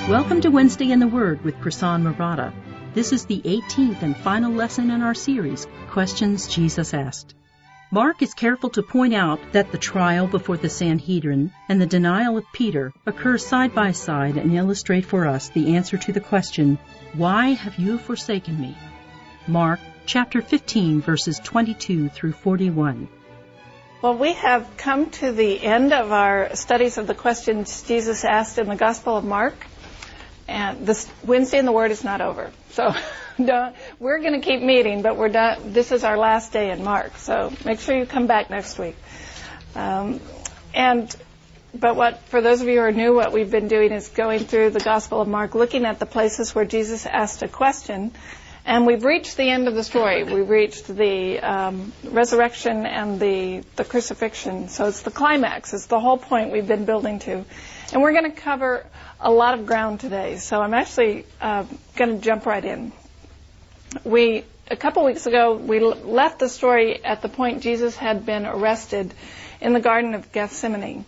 Welcome to Wednesday in the Word with Prasanna Murata. This is the 18th and final lesson in our series, Questions Jesus Asked. Mark is careful to point out that the trial before the Sanhedrin and the denial of Peter occur side by side and illustrate for us the answer to the question, Why have you forsaken me? Mark chapter 15, verses 22 through 41. Well, we have come to the end of our studies of the questions Jesus asked in the Gospel of Mark. And this Wednesday in the Word is not over. So we're going to keep meeting, but we're done. This is our last day in Mark. So make sure you come back next week. For those of you who are new, what we've been doing is going through the Gospel of Mark, looking at the places where Jesus asked a question. And we've reached the end of the story. We've reached the resurrection and the crucifixion. So it's the climax. It's the whole point we've been building to. And we're going to cover a lot of ground today. So I'm actually going to jump right in. A couple weeks ago, we left the story at the point Jesus had been arrested in the Garden of Gethsemane.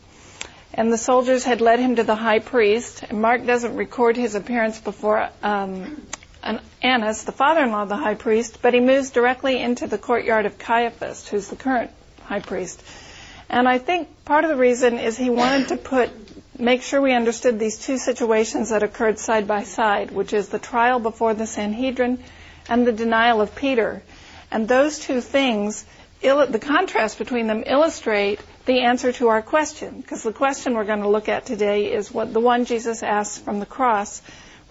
And the soldiers had led him to the high priest. And Mark doesn't record his appearance before Annas, the father-in-law of the high priest, but he moves directly into the courtyard of Caiaphas, who's the current high priest. And I think part of the reason is he wanted to make sure we understood these two situations that occurred side by side, which is the trial before the Sanhedrin and the denial of Peter. And those two things, the contrast between them illustrate the answer to our question, because the question we're going to look at today is the one Jesus asks from the cross,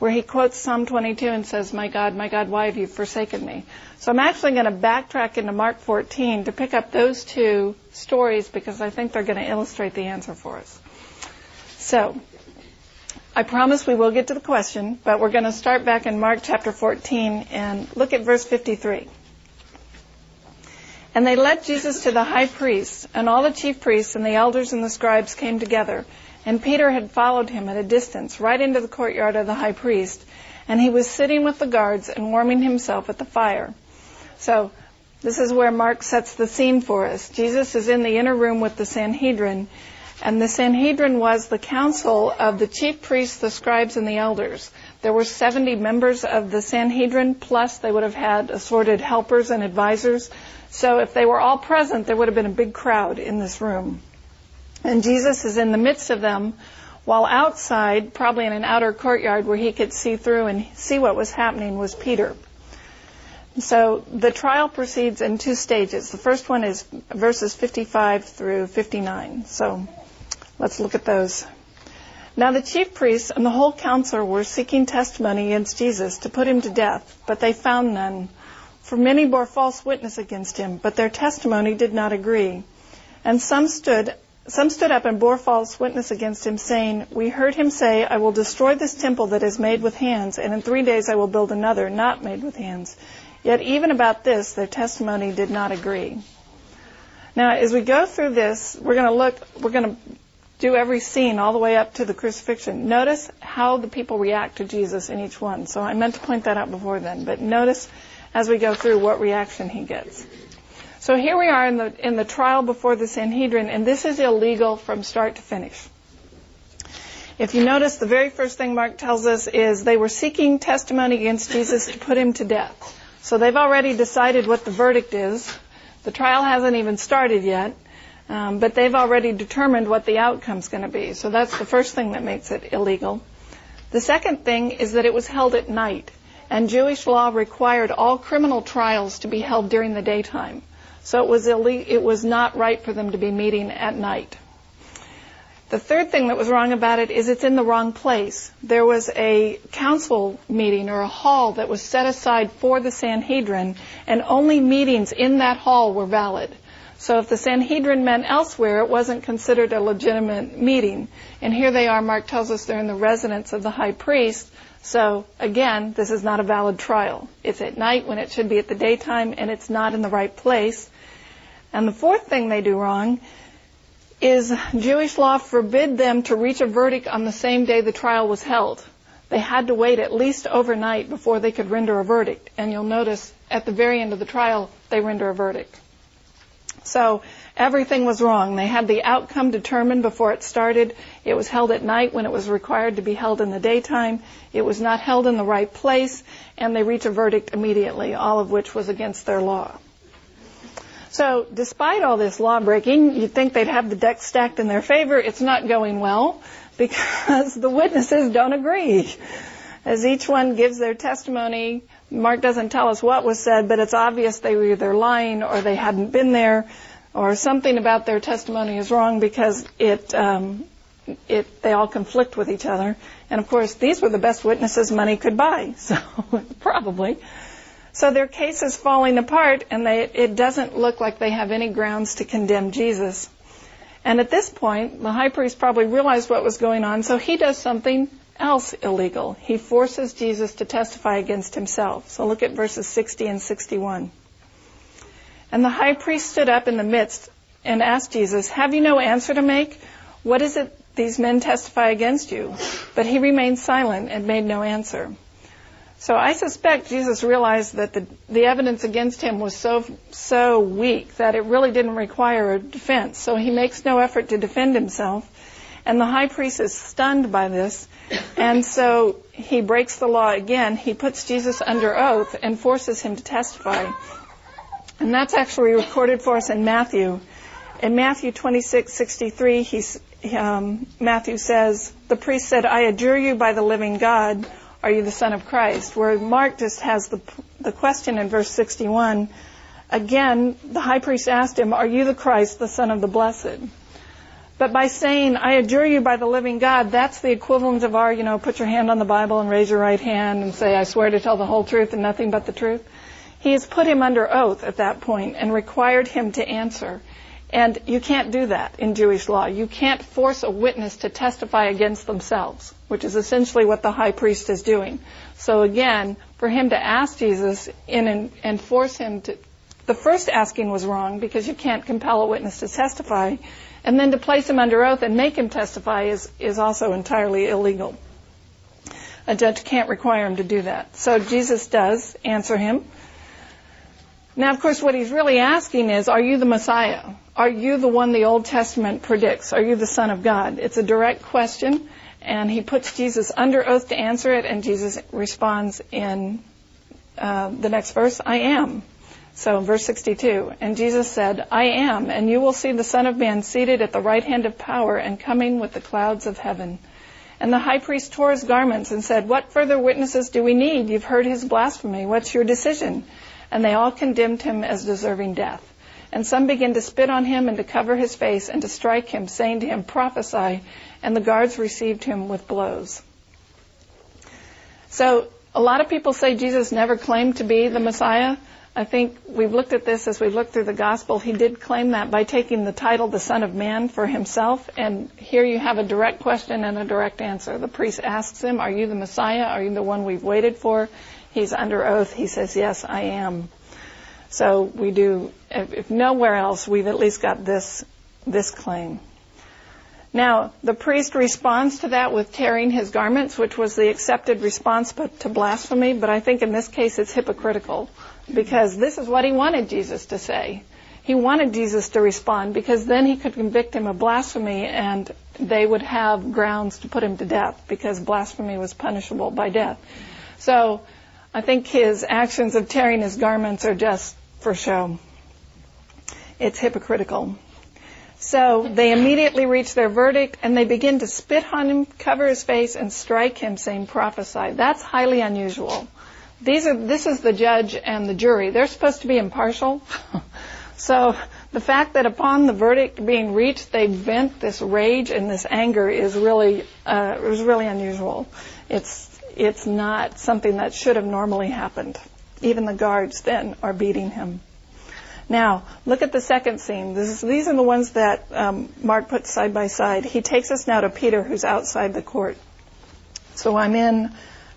where he quotes Psalm 22 and says, my God, why have you forsaken me? So I'm actually going to backtrack into Mark 14 to pick up those two stories because I think they're going to illustrate the answer for us. So, I promise we will get to the question, but we're going to start back in Mark chapter 14 and look at verse 53. And they led Jesus to the high priest, and all the chief priests and the elders and the scribes came together. And Peter had followed him at a distance, right into the courtyard of the high priest, and he was sitting with the guards and warming himself at the fire. So, this is where Mark sets the scene for us. Jesus is in the inner room with the Sanhedrin, and the Sanhedrin was the council of the chief priests, the scribes, and the elders. There were 70 members of the Sanhedrin, plus they would have had assorted helpers and advisors. So if they were all present, there would have been a big crowd in this room. And Jesus is in the midst of them, while outside, probably in an outer courtyard where he could see through and see what was happening, was Peter. So the trial proceeds in two stages. The first one is verses 55 through 59. So let's look at those. Now the chief priests and the whole council were seeking testimony against Jesus to put him to death, but they found none. For many bore false witness against him, but their testimony did not agree. And some stood up and bore false witness against him, saying, We heard him say, I will destroy this temple that is made with hands, and in 3 days I will build another, not made with hands. Yet even about this, their testimony did not agree. Now, as we go through this, we're going to do every scene all the way up to the crucifixion. Notice how the people react to Jesus in each one. So I meant to point that out before then, but notice as we go through what reaction he gets. So here we are in the trial before the Sanhedrin, and this is illegal from start to finish. If you notice, the very first thing Mark tells us is they were seeking testimony against Jesus to put him to death. So they've already decided what the verdict is. The trial hasn't even started yet, but they've already determined what the outcome's going to be. So that's the first thing that makes it illegal. The second thing is that it was held at night, and Jewish law required all criminal trials to be held during the daytime. So it was not right for them to be meeting at night. The third thing that was wrong about it is it's in the wrong place. There was a council meeting or a hall that was set aside for the Sanhedrin, and only meetings in that hall were valid. So if the Sanhedrin met elsewhere, it wasn't considered a legitimate meeting. And here they are, Mark tells us they're in the residence of the high priest. So again, this is not a valid trial. It's at night when it should be at the daytime, and it's not in the right place. And the fourth thing they do wrong is Jewish law forbid them to reach a verdict on the same day the trial was held. They had to wait at least overnight before they could render a verdict. And you'll notice at the very end of the trial, they render a verdict. So Everything was wrong. They had the outcome determined before it started. It was held at night when it was required to be held in the daytime. It was not held in the right place, and they reach a verdict immediately, all of which was against their law. So despite all this law breaking, you'd think they'd have the deck stacked in their favor. It's not going well because the witnesses don't agree. As each one gives their testimony, Mark doesn't tell us what was said, but it's obvious they were either lying or they hadn't been there, or something about their testimony is wrong because they all conflict with each other. And of course, these were the best witnesses money could buy, so probably. So their case is falling apart, and it doesn't look like they have any grounds to condemn Jesus. And at this point, the high priest probably realized what was going on, so he does something else illegal. He forces Jesus to testify against himself. So look at verses 60 and 61. And the high priest stood up in the midst and asked Jesus, "Have you no answer to make? What is it these men testify against you?" But he remained silent and made no answer. So I suspect Jesus realized that the evidence against him was so weak that it really didn't require a defense. So he makes no effort to defend himself. And the high priest is stunned by this. And so he breaks the law again. He puts Jesus under oath and forces him to testify. And that's actually recorded for us in Matthew. In Matthew 26:63, Matthew says, "The priest said, 'I adjure you by the living God, are you the Son of Christ?'" Where Mark just has the question in verse 61. Again, the high priest asked him, "Are you the Christ, the Son of the Blessed?" But by saying, "I adjure you by the living God," that's the equivalent of our, put your hand on the Bible and raise your right hand and say, "I swear to tell the whole truth and nothing but the truth." He has put him under oath at that point and required him to answer. And you can't do that in Jewish law. You can't force a witness to testify against themselves, which is essentially what the high priest is doing. So again, for him to ask Jesus and force him to, the first asking was wrong because you can't compel a witness to testify, and then to place him under oath and make him testify is also entirely illegal. A judge can't require him to do that. So Jesus does answer him. Now, of course, what he's really asking is, are you the Messiah? Are you the one the Old Testament predicts? Are you the Son of God? It's a direct question, and he puts Jesus under oath to answer it, and Jesus responds in the next verse, "I am." So verse 62, "And Jesus said, 'I am, and you will see the Son of Man seated at the right hand of power and coming with the clouds of heaven.' And the high priest tore his garments and said, 'What further witnesses do we need? You've heard his blasphemy. What's your decision?' And they all condemned him as deserving death. And some began to spit on him and to cover his face and to strike him, saying to him, 'Prophesy.' And the guards received him with blows." So a lot of people say Jesus never claimed to be the Messiah. I think we've looked at this as we looked through the gospel. He did claim that by taking the title, the Son of Man, for himself. And here you have a direct question and a direct answer. The priest asks him, "Are you the Messiah? Are you the one we've waited for?" He's under oath. He says, "Yes, I am." So we do, if nowhere else, we've at least got this claim. Now, the priest responds to that with tearing his garments, which was the accepted response to blasphemy. But I think in this case it's hypocritical, because this is what he wanted Jesus to say. He wanted Jesus to respond, because then he could convict him of blasphemy and they would have grounds to put him to death, because blasphemy was punishable by death. So I think his actions of tearing his garments are just for show. It's hypocritical. So they immediately reach their verdict, and they begin to spit on him, cover his face, and strike him, saying, "Prophesy." That's highly unusual. This is the judge and the jury. They're supposed to be impartial. So the fact that upon the verdict being reached, they vent this rage and this anger is really unusual. It's not something that should have normally happened. Even the guards then are beating him. Now, look at the second scene. These are the ones that Mark put side by side. He takes us now to Peter, who's outside the court. So I'm in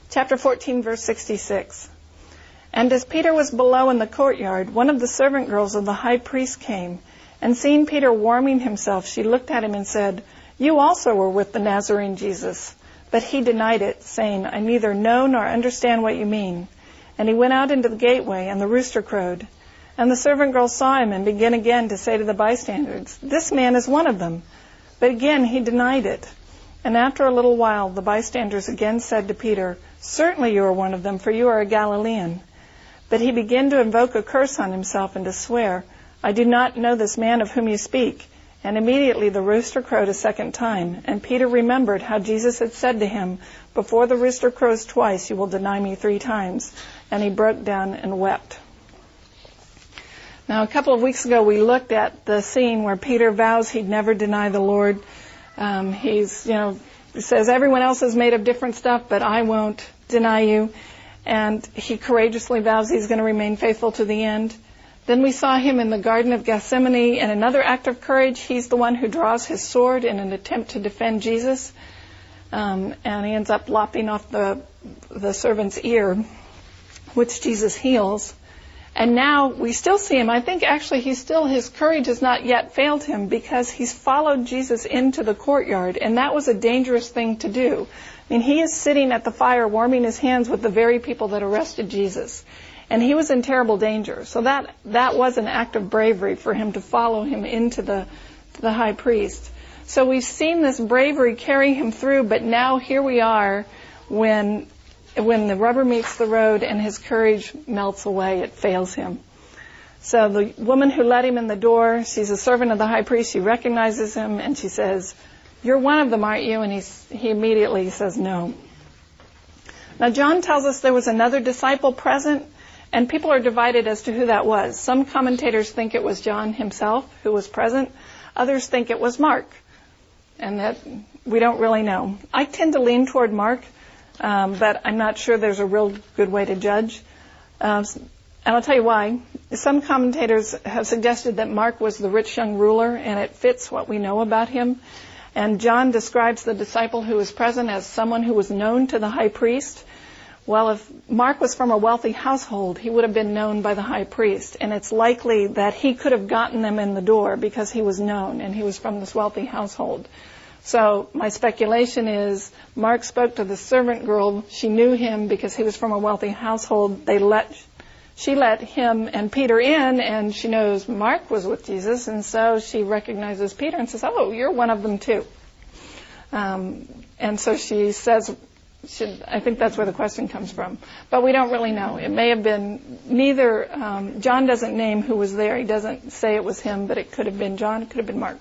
chapter 14, verse 66. "And as Peter was below in the courtyard, one of the servant girls of the high priest came, and seeing Peter warming himself, she looked at him and said, 'You also were with the Nazarene Jesus.' But he denied it, saying, 'I neither know nor understand what you mean.' And he went out into the gateway, and the rooster crowed. And the servant girl saw him and began again to say to the bystanders, "This man is one of them." But again he denied it. And after a little while the bystanders again said to Peter, "Certainly you are one of them, for you are a Galilean." But he began to invoke a curse on himself and to swear, "I do not know this man of whom you speak." And immediately the rooster crowed a second time. And Peter remembered how Jesus had said to him, "Before the rooster crows twice, you will deny me 3 times." And he broke down and wept. Now, a couple of weeks ago, we looked at the scene where Peter vows he'd never deny the Lord. He says, everyone else is made of different stuff, but I won't deny you. And he courageously vows he's going to remain faithful to the end. Then we saw him in the Garden of Gethsemane in another act of courage. He's the one who draws his sword in an attempt to defend Jesus. And he ends up lopping off the servant's ear, which Jesus heals. And now we still see him. I think actually his courage has not yet failed him, because he's followed Jesus into the courtyard, and that was a dangerous thing to do. I mean, he is sitting at the fire warming his hands with the very people that arrested Jesus. And he was in terrible danger. So that was an act of bravery for him to follow him into the high priest. So we've seen this bravery carry him through, but now here we are when the rubber meets the road and his courage melts away, it fails him. So the woman who let him in the door, she's a servant of the high priest, she recognizes him and she says, "You're one of them, aren't you?" And he immediately says, "No." Now John tells us there was another disciple present, and people are divided as to who that was. Some commentators think it was John himself who was present. Others think it was Mark, and that we don't really know. I tend to lean toward Mark, but I'm not sure there's a real good way to judge. And I'll tell you why. Some commentators have suggested that Mark was the rich young ruler, and it fits what we know about him. And John describes the disciple who was present as someone who was known to the high priest. Well, if Mark was from a wealthy household, he would have been known by the high priest. And it's likely that he could have gotten them in the door because he was known and he was from this wealthy household. So my speculation is Mark spoke to the servant girl. She knew him because he was from a wealthy household. She let him and Peter in, and she knows Mark was with Jesus, and so she recognizes Peter and says, "Oh, you're one of them too." And so she says, I think that's where the question comes from. But we don't really know. It may have been neither. John doesn't name who was there. He doesn't say it was him, but it could have been John. It could have been Mark.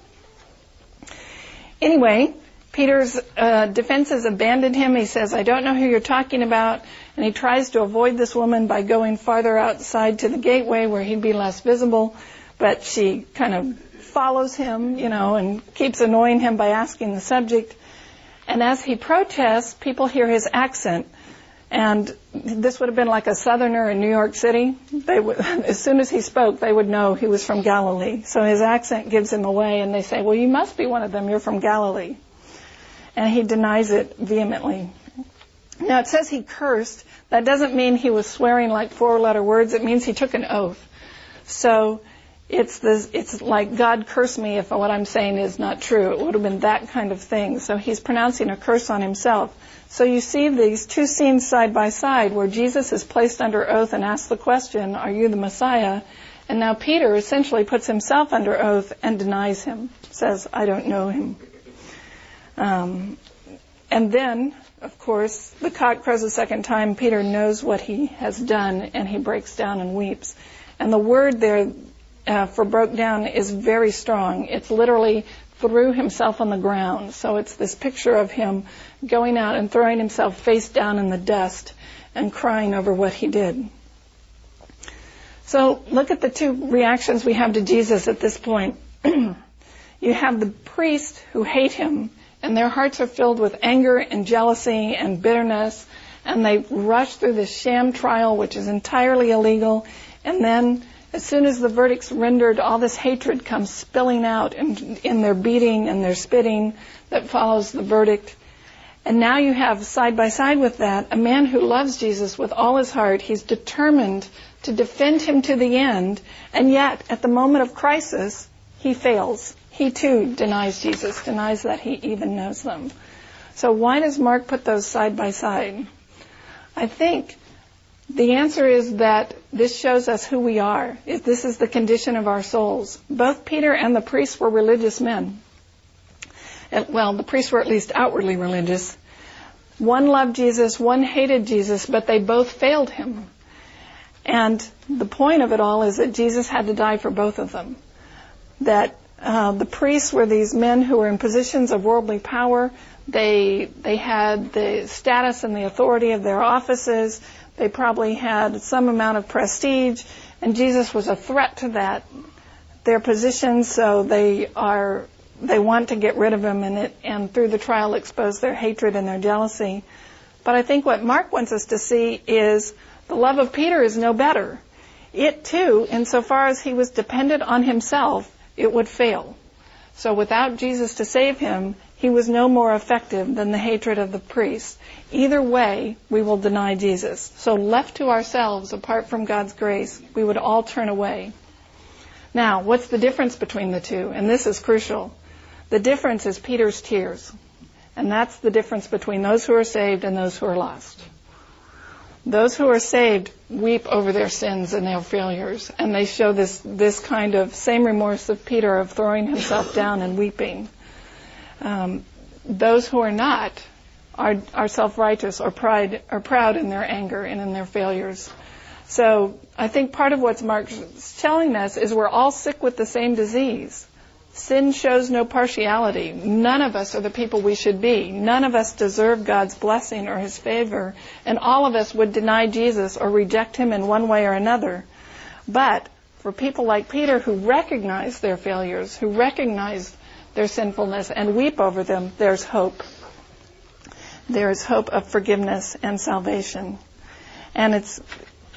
Anyway, Peter's defenses abandoned him. He says, "I don't know who you're talking about." And he tries to avoid this woman by going farther outside to the gateway where he'd be less visible. But she kind of follows him, and keeps annoying him by asking the subject. And as he protests, people hear his accent. And this would have been like a southerner in New York City. As soon as he spoke, they would know he was from Galilee. So his accent gives him away, and they say, "Well, you must be one of them. You're from Galilee." And he denies it vehemently. Now, it says he cursed. That doesn't mean he was swearing like 4-letter words. It means he took an oath. So it's like, God curse me if what I'm saying is not true. It would have been that kind of thing. So he's pronouncing a curse on himself. So you see these two scenes side by side where Jesus is placed under oath and asks the question, "Are you the Messiah?" And now Peter essentially puts himself under oath and denies him, says, "I don't know him." And then, of course, the cock crows a second time. Peter knows what he has done, and he breaks down and weeps. And the word there for broke down is very strong. It's literally threw himself on the ground. So it's this picture of him going out and throwing himself face down in the dust and crying over what he did. So look at the two reactions we have to Jesus at this point. You have the priests who hate him, and their hearts are filled with anger and jealousy and bitterness, and they rush through this sham trial, which is entirely illegal, and then as soon as the verdict's rendered, all this hatred comes spilling out in their beating and their spitting that follows the verdict. And now you have, side by side with that, a man who loves Jesus with all his heart. He's determined to defend him to the end, and yet, at the moment of crisis, he fails. He too denies Jesus, denies that he even knows them. So why does Mark put those side by side? I think The answer is that this shows us who we are. This is the condition of our souls. Both Peter and the priests were religious men. Well, the priests were at least outwardly religious. One loved Jesus, one hated Jesus, but they both failed him. And the point of it all is that Jesus had to die for both of them. That the priests were these men who were in positions of worldly power. They had the status and the authority of their offices. They probably had some amount of prestige, and Jesus was a threat to their position, so they want to get rid of him, and through the trial expose their hatred and their jealousy. But I think what Mark wants us to see is the love of Peter is no better. It too, insofar as he was dependent on himself, it would fail. So without Jesus to save him, he was no more effective than the hatred of the priests. Either way, we will deny Jesus. So left to ourselves, apart from God's grace, we would all turn away. Now, what's the difference between the two? And this is crucial. The difference is Peter's tears. And that's the difference between those who are saved and those who are lost. Those who are saved weep over their sins and their failures, and they show this kind of same remorse of Peter of throwing himself down and weeping. Those who are not are self-righteous or proud in their anger and in their failures. So I think part of what Mark's telling us is we're all sick with the same disease. Sin shows no partiality. None of us are the people we should be. None of us deserve God's blessing or his favor. And all of us would deny Jesus or reject him in one way or another. But for people like Peter who recognize their failures, who recognize their sinfulness and weep over them, there's hope. There is hope of forgiveness and salvation. And it's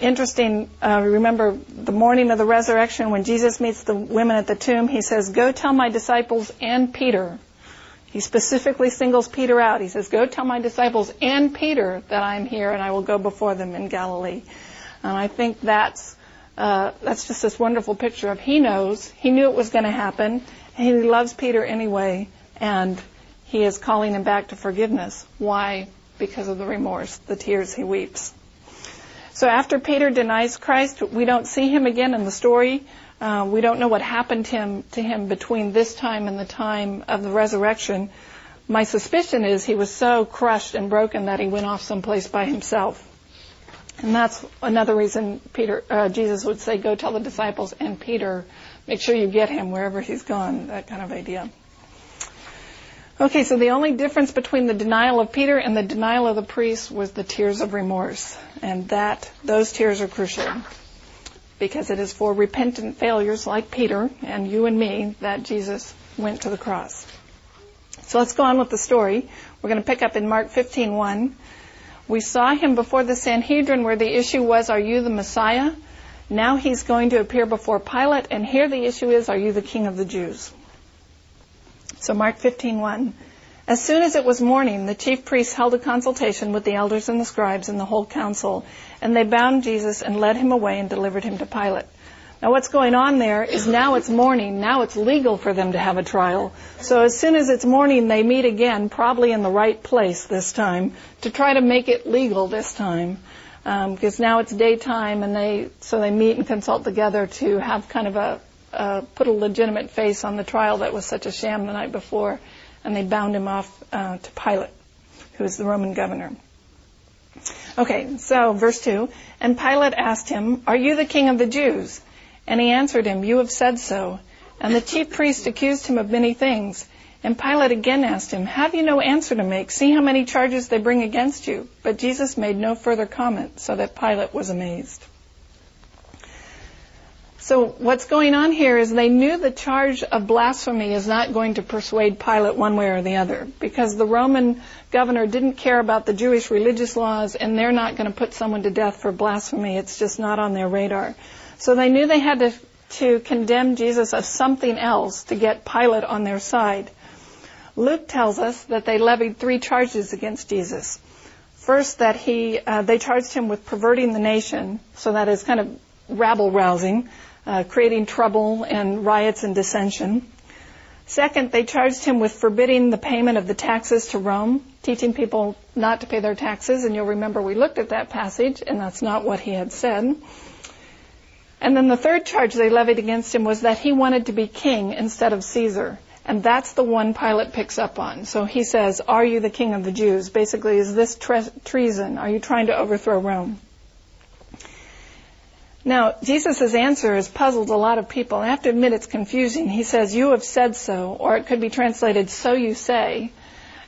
interesting, remember the morning of the resurrection when Jesus meets the women at the tomb, he says, "Go tell my disciples and Peter." He specifically singles Peter out. He says, "Go tell my disciples and Peter that I'm here and I will go before them in Galilee." And I think that's just this wonderful picture of he knew it was going to happen, and he loves Peter anyway, and he is calling him back to forgiveness. Why? Because of the remorse, the tears he weeps. So after Peter denies Christ, we don't see him again in the story. We don't know what happened to him between this time and the time of the resurrection. My suspicion is he was so crushed and broken that he went off someplace by himself. And that's another reason Jesus would say, "Go tell the disciples and Peter, make sure you get him wherever he's gone," that kind of idea. Okay, so the only difference between the denial of Peter and the denial of the priests was the tears of remorse. And those tears are crucial because it is for repentant failures like Peter and you and me that Jesus went to the cross. So let's go on with the story. We're going to pick up in Mark 15:1. "We saw him before the Sanhedrin where the issue was, 'Are you the Messiah?' Now he's going to appear before Pilate, and here the issue is, 'Are you the King of the Jews?'" So Mark 15:1. "As soon as it was morning, the chief priests held a consultation with the elders and the scribes and the whole council, and they bound Jesus and led him away and delivered him to Pilate." Now what's going on there is now it's morning, now it's legal for them to have a trial. So as soon as it's morning, they meet again, probably in the right place this time, to try to make it legal this time. Because now it's daytime, and they meet and consult together to have kind of put a legitimate face on the trial that was such a sham the night before, and they bound him off to Pilate, who is the Roman governor. Okay, so verse 2, "And Pilate asked him, 'Are you the King of the Jews?' And he answered him, 'You have said so.' And the chief priest accused him of many things. And Pilate again asked him, 'Have you no answer to make? See how many charges they bring against you.' But Jesus made no further comment, so that Pilate was amazed." So what's going on here is they knew the charge of blasphemy is not going to persuade Pilate one way or the other, because the Roman governor didn't care about the Jewish religious laws, and they're not going to put someone to death for blasphemy. It's just not on their radar. So they knew they had to condemn Jesus of something else to get Pilate on their side. Luke tells us that they levied 3 charges against Jesus. First, that they charged him with perverting the nation, so that is kind of rabble-rousing, creating trouble and riots and dissension. Second, they charged him with forbidding the payment of the taxes to Rome, teaching people not to pay their taxes, and you'll remember we looked at that passage, and that's not what he had said. And then the third charge they levied against him was that he wanted to be king instead of Caesar. And that's the one Pilate picks up on. So he says, "Are you the king of the Jews?" Basically, is this treason? Are you trying to overthrow Rome? Now, Jesus' answer has puzzled a lot of people. I have to admit it's confusing. He says, "You have said so," or it could be translated, "so you say."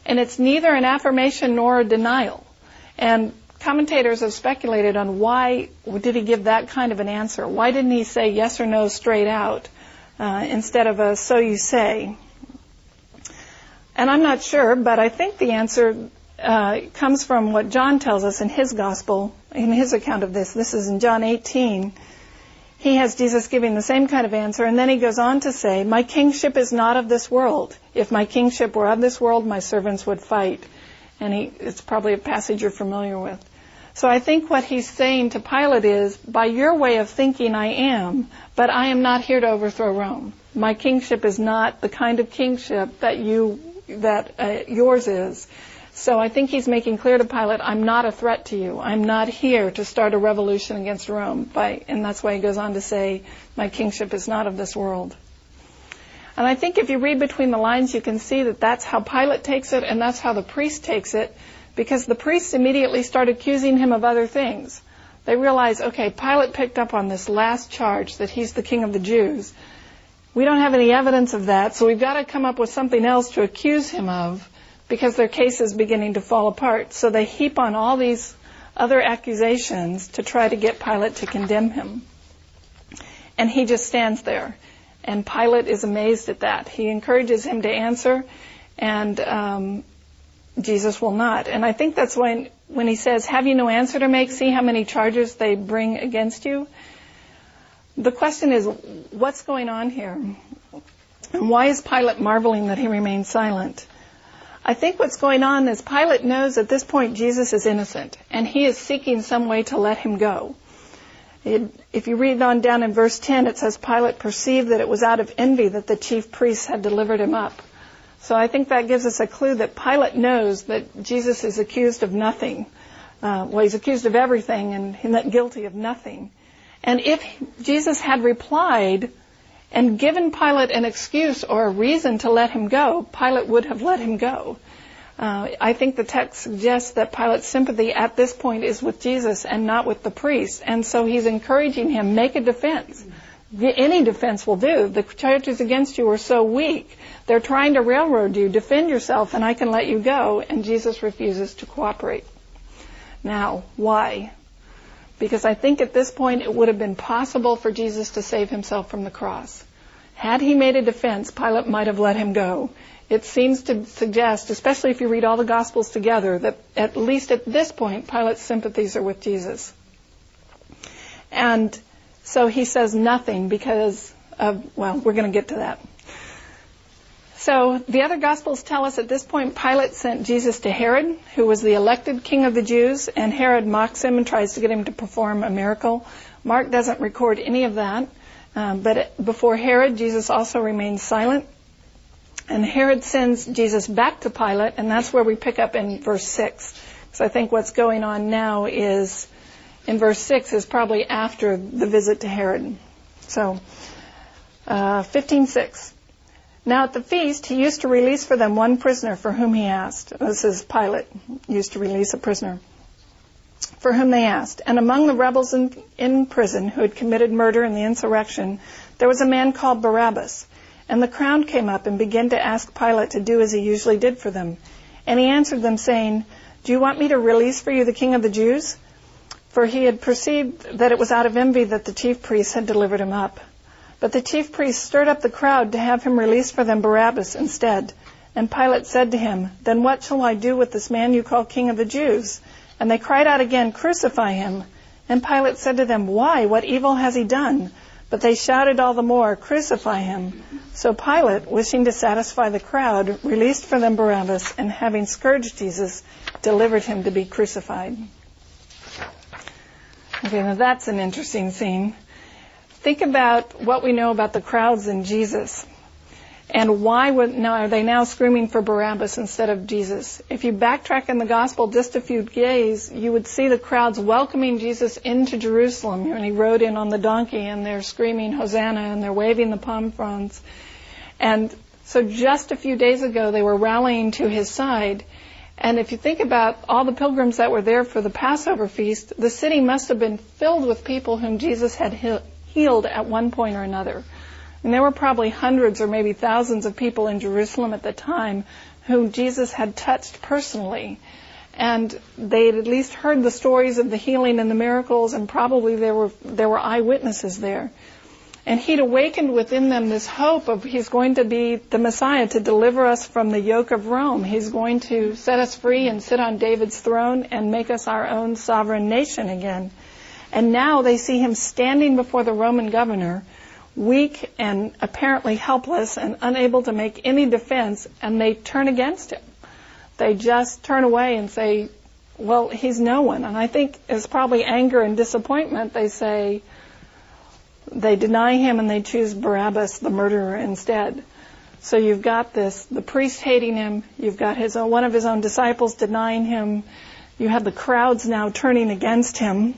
And it's neither an affirmation nor a denial. And commentators have speculated on why did he give that kind of an answer. Why didn't he say yes or no straight out instead of a "so you say"? And I'm not sure, but I think the answer comes from what John tells us in his gospel, in his account of this. This is in John 18. He has Jesus giving the same kind of answer, and then he goes on to say, "My kingship is not of this world. If my kingship were of this world, my servants would fight." And it's probably a passage you're familiar with. So I think what he's saying to Pilate is, by your way of thinking I am, but I am not here to overthrow Rome. My kingship is not the kind of kingship that yours is. So I think he's making clear to Pilate, I'm not a threat to you. I'm not here to start a revolution against Rome. And that's why he goes on to say, my kingship is not of this world. And I think if you read between the lines, you can see that that's how Pilate takes it, and that's how the priest takes it, because the priests immediately start accusing him of other things. They realize, okay, Pilate picked up on this last charge that he's the king of the Jews. We don't have any evidence of that, so we've got to come up with something else to accuse him of, because their case is beginning to fall apart. So they heap on all these other accusations to try to get Pilate to condemn him. And he just stands there. And Pilate is amazed at that. He encourages him to answer, and Jesus will not. And I think that's when he says, "Have you no answer to make? See how many charges they bring against you." The question is, what's going on here? And why is Pilate marveling that he remains silent? I think what's going on is Pilate knows at this point Jesus is innocent, and he is seeking some way to let him go. If you read on down in verse 10, it says Pilate perceived that it was out of envy that the chief priests had delivered him up. So I think that gives us a clue that Pilate knows that Jesus is accused of nothing. He's accused of everything and not guilty of nothing. And if Jesus had replied and given Pilate an excuse or a reason to let him go, Pilate would have let him go. I think the text suggests that Pilate's sympathy at this point is with Jesus and not with the priests. And so he's encouraging him, make a defense. Any defense will do. The charges against you are so weak. They're trying to railroad you. Defend yourself and I can let you go. And Jesus refuses to cooperate. Now, why? Because I think at this point it would have been possible for Jesus to save himself from the cross. Had he made a defense, Pilate might have let him go. It seems to suggest, especially if you read all the Gospels together, that at least at this point, Pilate's sympathies are with Jesus. And so he says nothing because of, we're going to get to that. So the other Gospels tell us at this point Pilate sent Jesus to Herod, who was the elected king of the Jews, and Herod mocks him and tries to get him to perform a miracle. Mark doesn't record any of that. But before Herod, Jesus also remains silent. And Herod sends Jesus back to Pilate, and that's where we pick up in verse 6. So I think what's going on now is, in verse 6, is probably after the visit to Herod. So, 15:6. Now at the feast, he used to release for them one prisoner for whom he asked. This is Pilate, used to release a prisoner for whom they asked. And among the rebels in prison who had committed murder in the insurrection, there was a man called Barabbas. And the crowd came up and began to ask Pilate to do as he usually did for them. And he answered them, saying, "Do you want me to release for you the king of the Jews?" For he had perceived that it was out of envy that the chief priests had delivered him up. But the chief priests stirred up the crowd to have him release for them Barabbas instead. And Pilate said to him, "Then what shall I do with this man you call king of the Jews?" And they cried out again, "Crucify him." And Pilate said to them, "Why? What evil has he done?" But they shouted all the more, "Crucify him." So Pilate, wishing to satisfy the crowd, released for them Barabbas, and having scourged Jesus, delivered him to be crucified. Okay, now that's an interesting scene. Think about what we know about the crowds and Jesus. And why are they now screaming for Barabbas instead of Jesus? If you backtrack in the gospel just a few days, you would see the crowds welcoming Jesus into Jerusalem when he rode in on the donkey, and they're screaming Hosanna and they're waving the palm fronds. And so just a few days ago they were rallying to his side. And if you think about all the pilgrims that were there for the Passover feast, the city must have been filled with people whom Jesus had healed at one point or another. And there were probably hundreds or maybe thousands of people in Jerusalem at the time whom Jesus had touched personally. And they had at least heard the stories of the healing and the miracles, and probably there were eyewitnesses there. And he'd awakened within them this hope of he's going to be the Messiah to deliver us from the yoke of Rome. He's going to set us free and sit on David's throne and make us our own sovereign nation again. And now they see him standing before the Roman governor, weak and apparently helpless and unable to make any defense, and they turn against him. They just turn away and say, well, he's no one. And I think it's probably anger and disappointment. They deny him and they choose Barabbas, the murderer, instead. So you've got the priest hating him, you've got one of his own disciples denying him, you have the crowds now turning against him,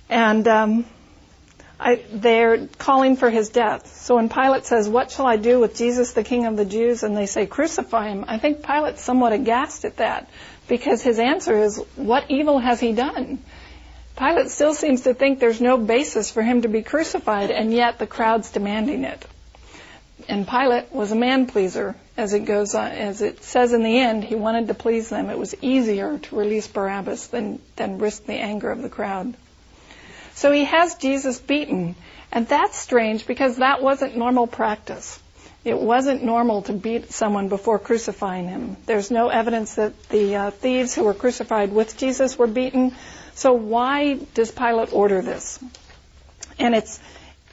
and they're calling for his death. So when Pilate says, what shall I do with Jesus, the King of the Jews? And they say, crucify him. I think Pilate's somewhat aghast at that, because his answer is, what evil has he done? Pilate still seems to think there's no basis for him to be crucified, and yet the crowd's demanding it. And Pilate was a man-pleaser, as it says in the end. He wanted to please them. It was easier to release Barabbas than risk the anger of the crowd. So he has Jesus beaten, and that's strange because that wasn't normal practice. It wasn't normal to beat someone before crucifying him. There's no evidence that the thieves who were crucified with Jesus were beaten. So why does Pilate order this? And if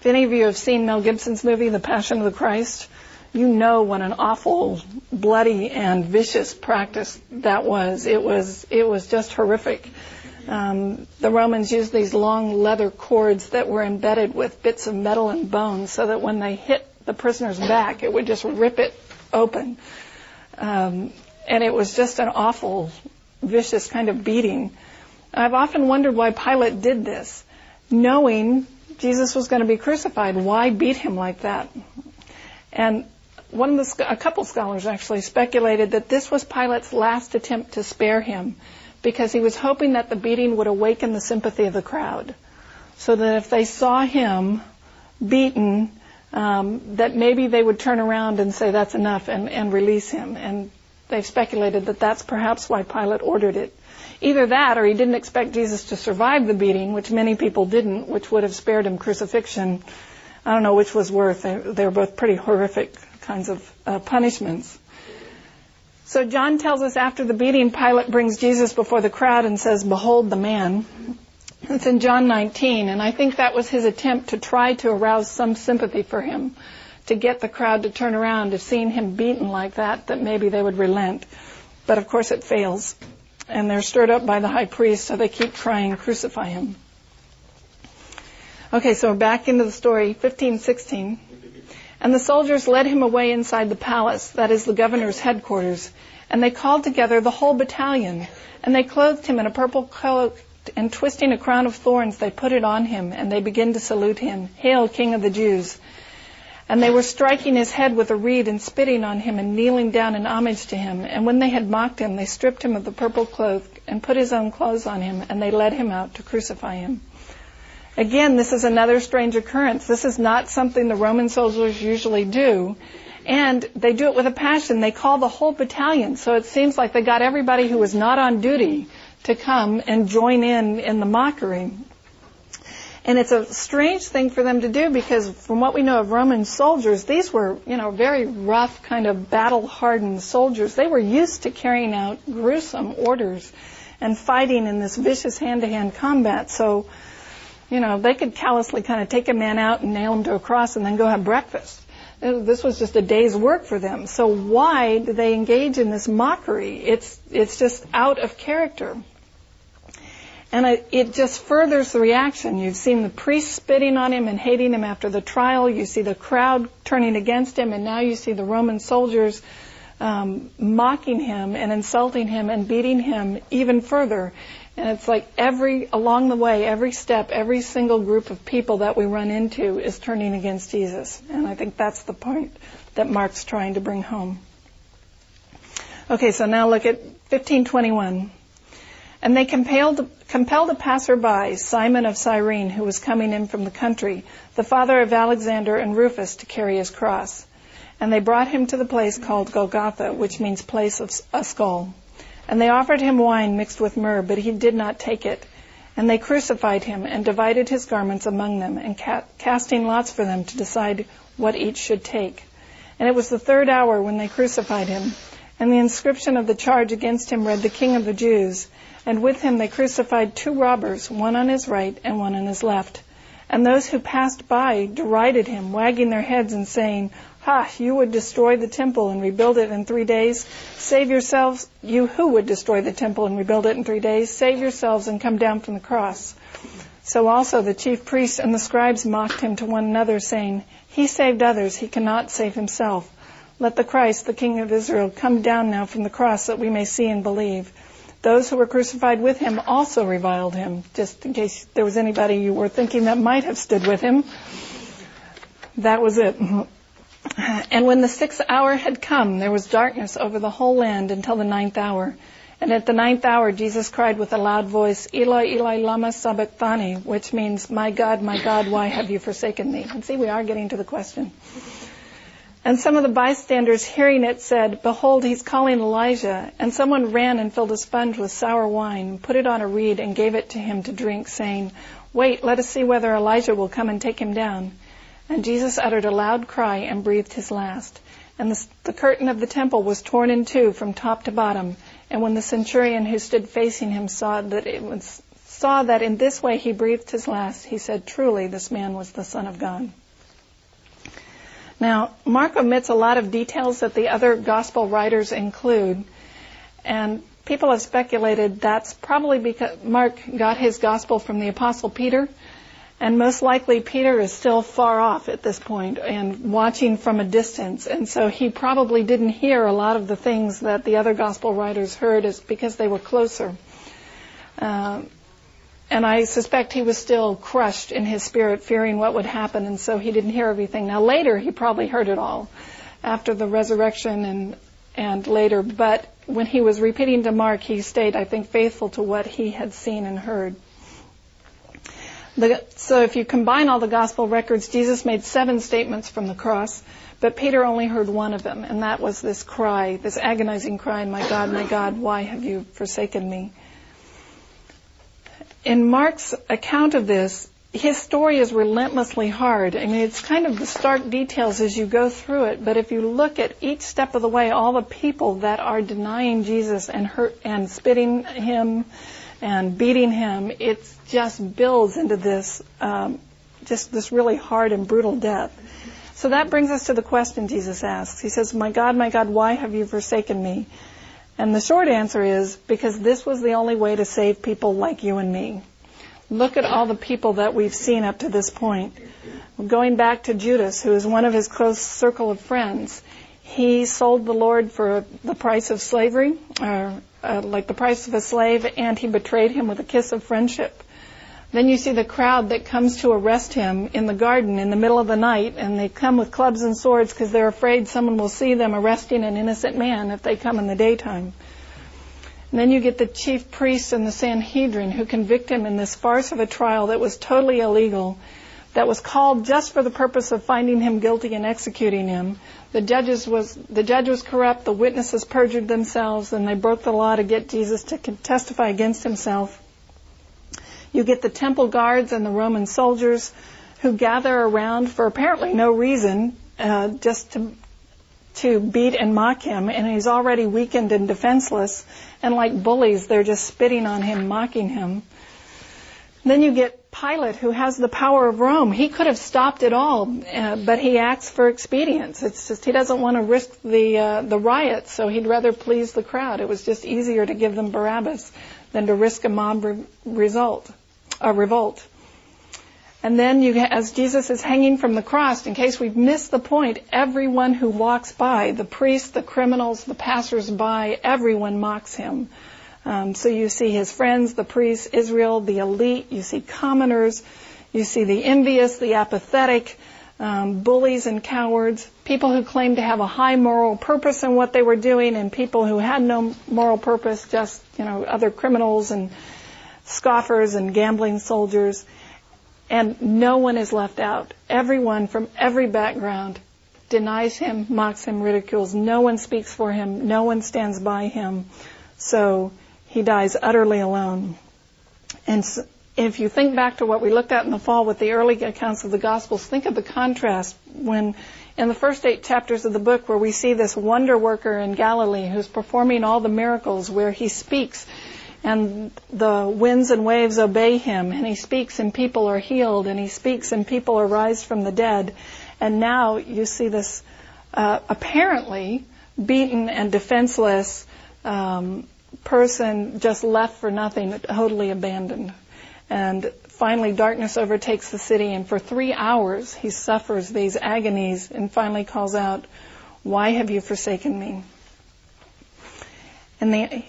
any of you have seen Mel Gibson's movie, The Passion of the Christ, you know what an awful, bloody, and vicious practice that was. It was just horrific. The Romans used these long leather cords that were embedded with bits of metal and bone so that when they hit the prisoner's back, it would just rip it open. And it was just an awful, vicious kind of beating. I've often wondered why Pilate did this, knowing Jesus was going to be crucified. Why beat him like that? And a couple scholars actually speculated that this was Pilate's last attempt to spare him, because he was hoping that the beating would awaken the sympathy of the crowd, so that if they saw him beaten, that maybe they would turn around and say that's enough and release him. And they've speculated that that's perhaps why Pilate ordered it. Either that, or he didn't expect Jesus to survive the beating, which many people didn't, which would have spared him crucifixion. I don't know which was worse. They were both pretty horrific kinds of punishments. So John tells us after the beating, Pilate brings Jesus before the crowd and says, behold the man. It's in John 19, and I think that was his attempt to try to arouse some sympathy for him, to get the crowd to turn around, to seeing him beaten like that maybe they would relent. But of course it fails. And they're stirred up by the high priest, so they keep crying, crucify him. Okay, so back into the story, 15:16. And the soldiers led him away inside the palace, that is the governor's headquarters, and they called together the whole battalion, and they clothed him in a purple cloak, and twisting a crown of thorns, they put it on him, and they began to salute him, Hail, King of the Jews! And they were striking his head with a reed and spitting on him and kneeling down in homage to him. And when they had mocked him, they stripped him of the purple cloak and put his own clothes on him, and they led him out to crucify him. Again, this is another strange occurrence. This is not something the Roman soldiers usually do. And they do it with a passion. They call the whole battalion. So it seems like they got everybody who was not on duty to come and join in the mockery. And it's a strange thing for them to do, because from what we know of Roman soldiers, these were, very rough, kind of battle-hardened soldiers. They were used to carrying out gruesome orders and fighting in this vicious hand-to-hand combat. So, they could callously kind of take a man out and nail him to a cross and then go have breakfast. This was just a day's work for them. So why do they engage in this mockery? It's just out of character. And it just furthers the reaction. You've seen the priests spitting on him and hating him after the trial. You see the crowd turning against him, and now you see the Roman soldiers mocking him and insulting him and beating him even further. And it's like along the way, every step, every single group of people that we run into is turning against Jesus. And I think that's the point that Mark's trying to bring home. Okay, so now look at 15:21. And they compelled a passerby, Simon of Cyrene, who was coming in from the country, the father of Alexander and Rufus, to carry his cross. And they brought him to the place called Golgotha, which means place of a skull. And they offered him wine mixed with myrrh, but he did not take it. And they crucified him and divided his garments among them, and casting lots for them to decide what each should take. And it was the 3rd hour when they crucified him. And the inscription of the charge against him read, "The King of the Jews." And with him they crucified 2 robbers, one on his right and one on his left. And those who passed by derided him, wagging their heads and saying, "Ha, you would destroy the temple and rebuild it in 3 days? Save yourselves, you who would destroy the temple and rebuild it in 3 days, save yourselves and come down from the cross." So also the chief priests and the scribes mocked him to one another, saying, "He saved others, he cannot save himself. Let the Christ, the King of Israel, come down now from the cross that we may see and believe." Those who were crucified with him also reviled him, just in case there was anybody you were thinking that might have stood with him. That was it. And when the 6th hour had come, there was darkness over the whole land until the 9th hour. And at the 9th hour, Jesus cried with a loud voice, "Eli, Eli, lama sabachthani," which means, my God, why have you forsaken me?" And see, we are getting to the question. And some of the bystanders hearing it said, "Behold, he's calling Elijah." And someone ran and filled a sponge with sour wine, put it on a reed, and gave it to him to drink, saying, "Wait, let us see whether Elijah will come and take him down." And Jesus uttered a loud cry and breathed his last. And the curtain of the temple was torn in 2 from top to bottom. And when the centurion who stood facing him saw that in this way he breathed his last, he said, "Truly, this man was the Son of God." Now, Mark omits a lot of details that the other gospel writers include, and people have speculated that's probably because Mark got his gospel from the Apostle Peter, and most likely Peter is still far off at this point and watching from a distance, and so he probably didn't hear a lot of the things that the other gospel writers heard because they were closer. And I suspect he was still crushed in his spirit, fearing what would happen, and so he didn't hear everything. Now later, he probably heard it all, after the resurrection and later. But when he was repeating to Mark, he stayed, I think, faithful to what he had seen and heard. So if you combine all the gospel records, Jesus made 7 statements from the cross, but Peter only heard one of them, and that was this cry, this agonizing cry, my God, why have you forsaken me?" In Mark's account of this, his story is relentlessly hard. I mean, it's kind of the stark details as you go through it, but if you look at each step of the way, all the people that are denying Jesus and spitting him and beating him, it just builds into this, just this really hard and brutal death. So that brings us to the question Jesus asks. He says, my God, why have you forsaken me?" And the short answer is, because this was the only way to save people like you and me. Look at all the people that we've seen up to this point. Going back to Judas, who is one of his close circle of friends. He sold the Lord for the price of slavery, like the price of a slave, and he betrayed him with a kiss of friendship. Then you see the crowd that comes to arrest him in the garden in the middle of the night, and they come with clubs and swords because they're afraid someone will see them arresting an innocent man if they come in the daytime. And then you get the chief priests and the Sanhedrin who convict him in this farce of a trial that was totally illegal, that was called just for the purpose of finding him guilty and executing him. The judge was corrupt, the witnesses perjured themselves, and they broke the law to get Jesus to testify against himself. You get the temple guards and the Roman soldiers who gather around for apparently no reason, just to beat and mock him, and he's already weakened and defenseless, and like bullies, they're just spitting on him, mocking him. Then you get Pilate, who has the power of Rome. He could have stopped it all, but he acts for expedience. It's just he doesn't want to risk the riot, so he'd rather please the crowd. It was just easier to give them Barabbas than to risk a mob revolt. And then as Jesus is hanging from the cross, in case we've missed the point, everyone who walks by, the priests, the criminals, the passers-by, everyone mocks him. So you see his friends, the priests, Israel, the elite, you see commoners, you see the envious, the apathetic, bullies and cowards, people who claim to have a high moral purpose in what they were doing, and people who had no moral purpose, just, other criminals and scoffers and gambling soldiers. And no one is left out. Everyone from every background denies him, mocks him, ridicules. No one speaks for him. No one stands by him. So he dies utterly alone. And if you think back to what we looked at in the fall with the early accounts of the Gospels, think of the contrast when in the first 8 chapters of the book where we see this wonder worker in Galilee who's performing all the miracles, where he speaks and the winds and waves obey him, and he speaks and people are healed, and he speaks and people are raised from the dead. And now you see this apparently beaten and defenseless person just left for nothing, totally abandoned. And finally darkness overtakes the city, and for 3 hours he suffers these agonies and finally calls out, "Why have you forsaken me?" And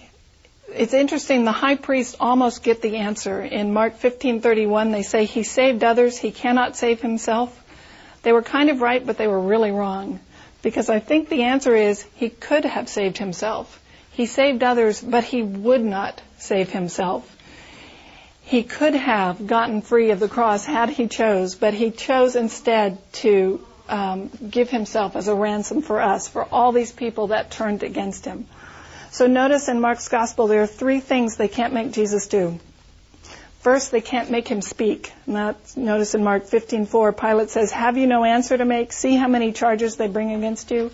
it's interesting, the high priests almost get the answer. In Mark 15:31, they say, "He saved others, he cannot save himself." They were kind of right, but they were really wrong. Because I think the answer is, he could have saved himself. He saved others, but he would not save himself. He could have gotten free of the cross had he chose, but he chose instead to give himself as a ransom for us, for all these people that turned against him. So notice in Mark's Gospel there are 3 things they can't make Jesus do. First, they can't make him speak. Notice in Mark 15:4, Pilate says, "Have you no answer to make? See how many charges they bring against you?"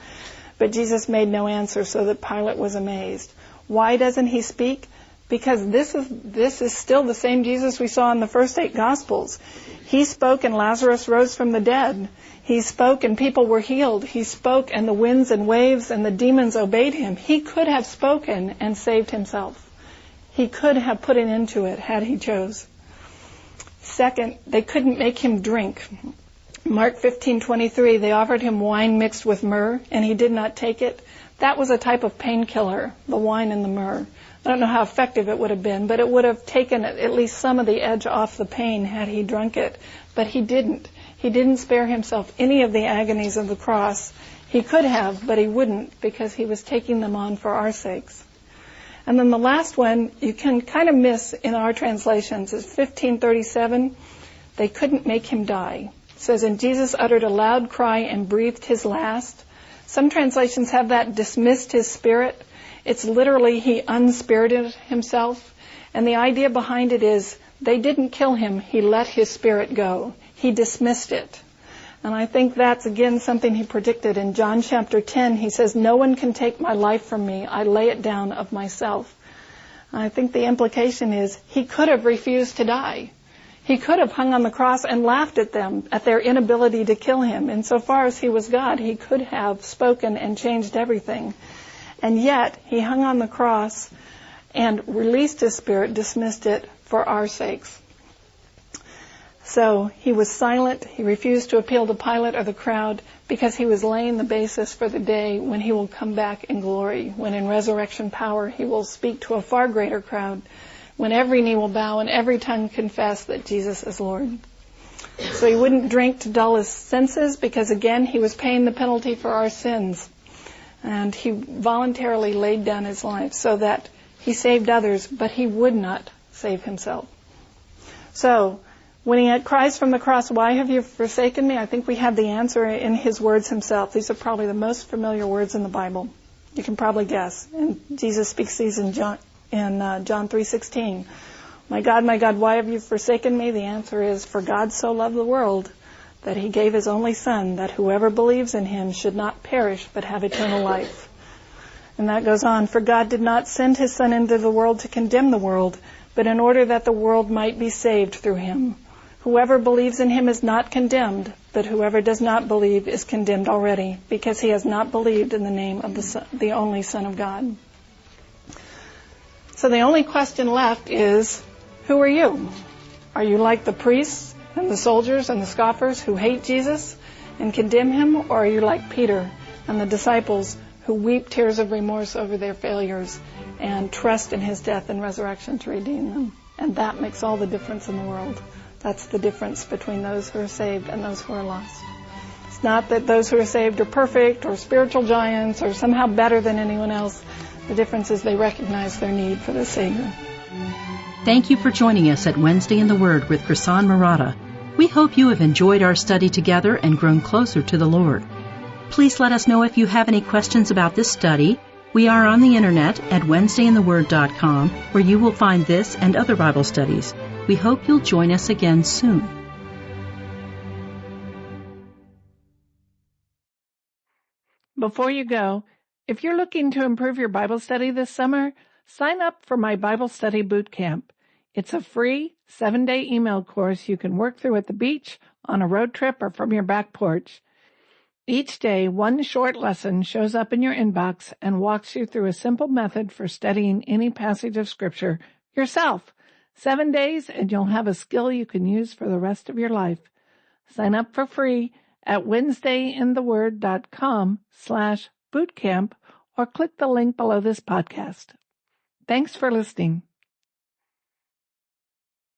But Jesus made no answer, so that Pilate was amazed. Why doesn't he speak? Because this is still the same Jesus we saw in the first 8 Gospels. He spoke and Lazarus rose from the dead. He spoke and people were healed. He spoke and the winds and waves and the demons obeyed him. He could have spoken and saved himself. He could have put an end to it had he chose. Second, they couldn't make him drink. Mark 15:23, they offered him wine mixed with myrrh, and he did not take it. That was a type of painkiller, the wine and the myrrh. I don't know how effective it would have been, but it would have taken at least some of the edge off the pain had he drunk it. But he didn't. He didn't spare himself any of the agonies of the cross. He could have, but he wouldn't, because he was taking them on for our sakes. And then the last one you can kind of miss in our translations is 15:37. They couldn't make him die. It says, "And Jesus uttered a loud cry and breathed his last." Some translations have that dismissed his spirit. It's literally he unspirited himself. And the idea behind it is they didn't kill him. He let his spirit go. He dismissed it. And I think that's, again, something he predicted. In John chapter 10, he says, "No one can take my life from me. I lay it down of myself." And I think the implication is he could have refused to die. He could have hung on the cross and laughed at them, at their inability to kill him. Insofar as he was God, he could have spoken and changed everything. And yet, he hung on the cross and released his spirit, dismissed it for our sakes. So he was silent. He refused to appeal to Pilate or the crowd because he was laying the basis for the day when he will come back in glory, when in resurrection power he will speak to a far greater crowd, when every knee will bow and every tongue confess that Jesus is Lord. So he wouldn't drink to dull his senses because, again, he was paying the penalty for our sins. And he voluntarily laid down his life so that he saved others, but he would not save himself. So when he cries from the cross, "Why have you forsaken me?" I think we have the answer in his words himself. These are probably the most familiar words in the Bible. You can probably guess. And Jesus speaks these in John 3:16. My God, why have you forsaken me?" The answer is, "For God so loved the world that he gave his only Son, that whoever believes in him should not perish but have eternal life." And that goes on, "For God did not send his Son into the world to condemn the world, but in order that the world might be saved through him. Whoever believes in him is not condemned, but whoever does not believe is condemned already, because he has not believed in the name of the only Son of God." So the only question left is, who are you? Are you like the priests and the soldiers and the scoffers who hate Jesus and condemn him, or are you like Peter and the disciples who weep tears of remorse over their failures and trust in his death and resurrection to redeem them? And that makes all the difference in the world. That's the difference between those who are saved and those who are lost. It's not that those who are saved are perfect or spiritual giants or somehow better than anyone else. The difference is they recognize their need for the Savior. Thank you for joining us at Wednesday in the Word with Prasanna Maratha. We hope you have enjoyed our study together and grown closer to the Lord. Please let us know if you have any questions about this study. We are on the internet at WednesdayInTheWord.com, where you will find this and other Bible studies. We hope you'll join us again soon. Before you go, if you're looking to improve your Bible study this summer, sign up for my Bible Study Boot Camp. It's a free 7-day email course you can work through at the beach, on a road trip, or from your back porch. Each day, one short lesson shows up in your inbox and walks you through a simple method for studying any passage of Scripture yourself. 7 days, and you'll have a skill you can use for the rest of your life. Sign up for free at WednesdayInTheWord.com/bootcamp or click the link below this podcast. Thanks for listening.